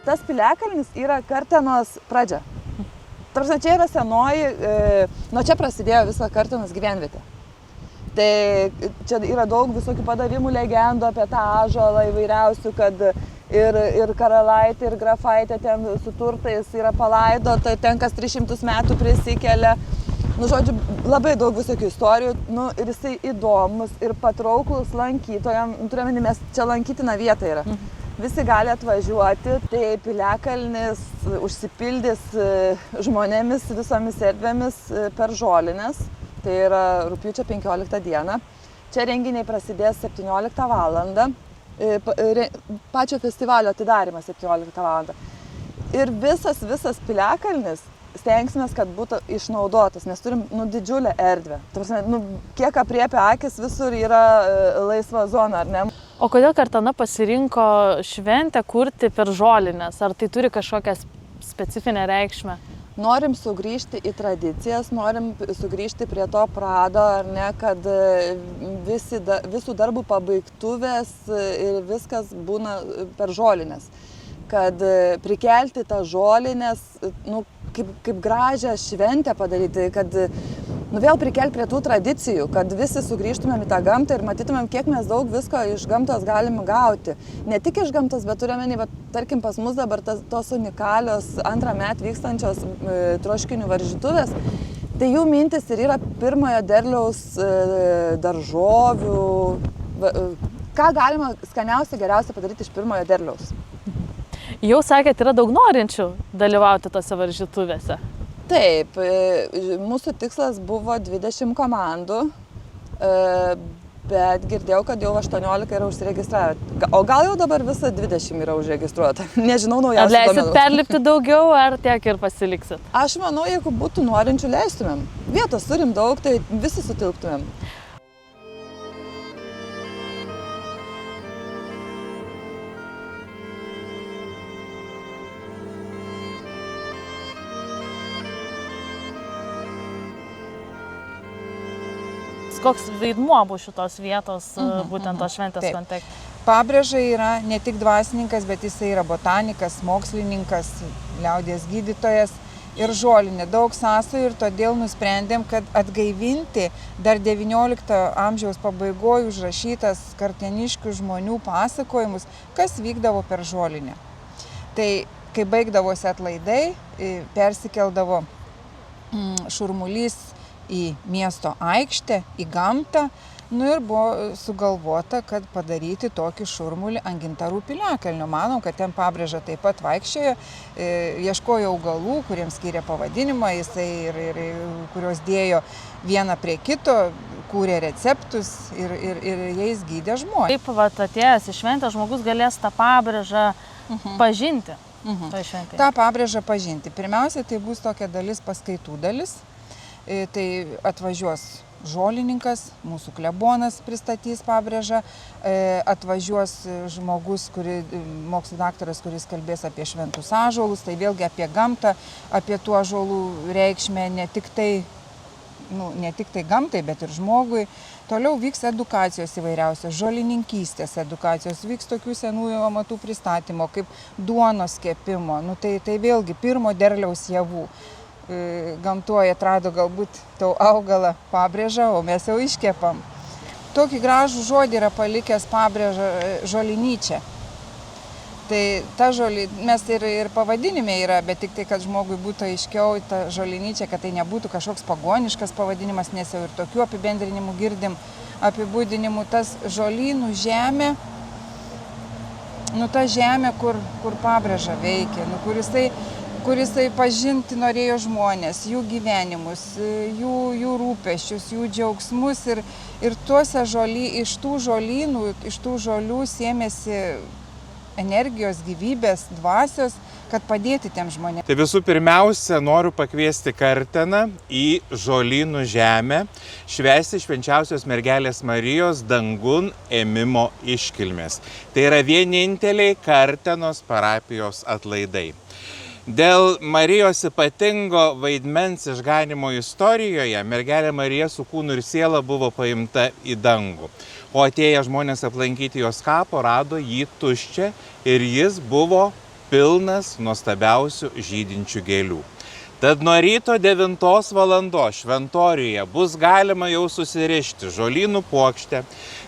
tas piliakalnis yra Kartenos pradžia. Tarsi čia yra senoji, nuo čia prasidėjo visa Kartenos gyvenvietė. Tai čia yra daug visokių padavimų legendų apie tą ąžuolą įvairiausių, kad ir karalaitė, ir grafaitė ten su turtais yra palaidota, ten kas 300 metų prisikelia. Nu, žodžiu, labai daug visokių istorijų, nu, ir jisai įdomus ir patrauklus lankytojams. Turime, mes čia lankytina vieta yra. Visi gali atvažiuoti, tai piliakalnis užsipildys žmonėmis visomis erdvėmis per žolines. Tai yra rugpjūčio 15 dieną. Čia renginiai prasidės 17 valandą. Pačio festivalio atidarymas 17 valandą. Ir visas piliakalnis stengsimės, kad būtų išnaudotas, nes turim didžiulę erdvę. Kiek apriepia akis, visur yra laisva zona, ar ne? O kodėl Kartena pasirinko šventę kurti per žolines? Ar tai turi kažkokią specifinę reikšmę? Norim sugrįžti į tradicijas, norim sugrįžti prie to prado, ar ne, kad visų darbų pabaigtuvės ir viskas būna per žolines. Kad prikelti tą žolines, kaip gražią šventę padaryti, kad vėl prikelti prie tų tradicijų, kad visi sugrįžtumėm į tą gamtą ir matytumėm, kiek mes daug visko iš gamtos galim gauti. Ne tik iš gamtos, bet turime, tarkim, pas mus dabar tos unikalios antrąmet vykstančios troškinių varžytuvės. Tai jų mintis ir yra pirmojo derliaus daržovių. Ką galima skaniausia, geriausia padaryti iš pirmojo derliaus? Jau sakėt, yra daug norinčių dalyvauti tose varžytuvėse. Taip, mūsų tikslas buvo 20 komandų, bet girdėjau, kad jau 18 yra užsiregistravę. O gal jau dabar visa 20 yra užregistruota? Nežinau naujausių duomenų. Ar leisit perlipti daugiau, ar tiek ir pasiliksit? Aš manau, jeigu būtų norinčių, leistumėm. Vietos turim daug, tai visi sutilptumėm. Koks vaidmuo bus šitos vietos, būtent tos šventės kontekste? Pabrėža yra ne tik dvasininkas, bet jisai yra botanikas, mokslininkas, liaudies gydytojas ir žolinė. Daug sąsajų ir todėl nusprendėm, kad atgaivinti dar 19 amžiaus pabaigoje užrašytas karteniškių žmonių pasakojimus, kas vykdavo per žolinę. Tai, kai baigdavosi atlaidai, persikeldavo šurmulys į miesto aikštę, į gamtą, ir buvo sugalvota, kad padaryti tokį šurmulį ant Gintarų piliakalnio. Manom, kad ten Pabrėža taip pat vaikščiojo, ieškojo augalų, kuriems skyrė pavadinimą, jisai ir kurios dėjo vieną prie kito, kūrė receptus ir jais gydė žmonės. Kaip atėjęs į šventę žmogus galės tą Pabrėžą pažinti? tą pabrėžą pažinti. Pirmiausia, tai bus tokia dalis paskaitų dalis. Tai atvažiuos žolininkas, mūsų klebonas pristatys pabrėžą, atvažiuos žmogus, mokslo daktaras, kuris kalbės apie šventus ąžuolus, tai vėlgi apie gamtą, apie tų ąžuolų reikšmę ne tik tai gamtai, bet ir žmogui. Toliau vyks edukacijos įvairiausios, žolininkystės edukacijos, vyks tokių senųjų amatų pristatymo, kaip duonos kepimo, tai vėlgi pirmo derliaus javų. Gamtoje atrado galbūt tau augalą pabrėžą, o mes jau iškepam. Tokį gražų žodį yra palikęs pabrėžą žolinyčia. Tai ta mes ir pavadinime yra, bet tik tai, kad žmogui būtų aiškiau ta žolinyčia, kad tai nebūtų kažkoks pagoniškas pavadinimas, nes jau ir tokių apibendrinimų girdim, apibūdinimų. Tas žolynų žemė, ta žemė, kur pabrėža veikia, kur jisai pažinti norėjo žmonės, jų gyvenimus, jų rūpesčius, jų džiaugsmus ir iš tų žolynų, iš tų žolių sėmėsi energijos, gyvybės, dvasios, kad padėti tiem žmonėms. Tai visų pirmiausia, noriu pakviesti Karteną į žolynų žemę, švęsti švenčiausios mergelės Marijos dangun ėmimo iškilmės. Tai yra vieninteliai Kartenos parapijos atlaidai. Dėl Marijos ypatingo vaidmens išganymo istorijoje mergelė Marija su kūnu ir siela buvo paimta į dangų. O atėję žmonės aplankyti jos kapo rado jį tuščią ir jis buvo pilnas nuostabiausių žydinčių gėlių. Tad nuo ryto 9 val. Šventoriuje bus galima jau susirišti žolynų puokštę.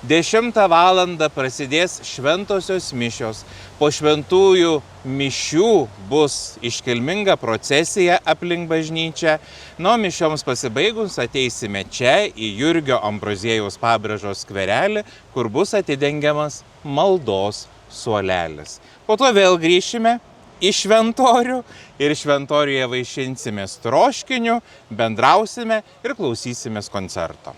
10 val. Prasidės šventosios mišios. Po šventųjų mišių bus iškilminga procesija aplink bažnyčią. Nuo mišioms pasibaigus ateisime čia į Jurgio Ambraziejaus Pabrėžos skverelį, kur bus atidengiamas maldos suolelis. Po to vėl grįšime į šventorių ir šventoriuje vaišinsimės troškiniu, bendrausime ir klausysimės koncerto.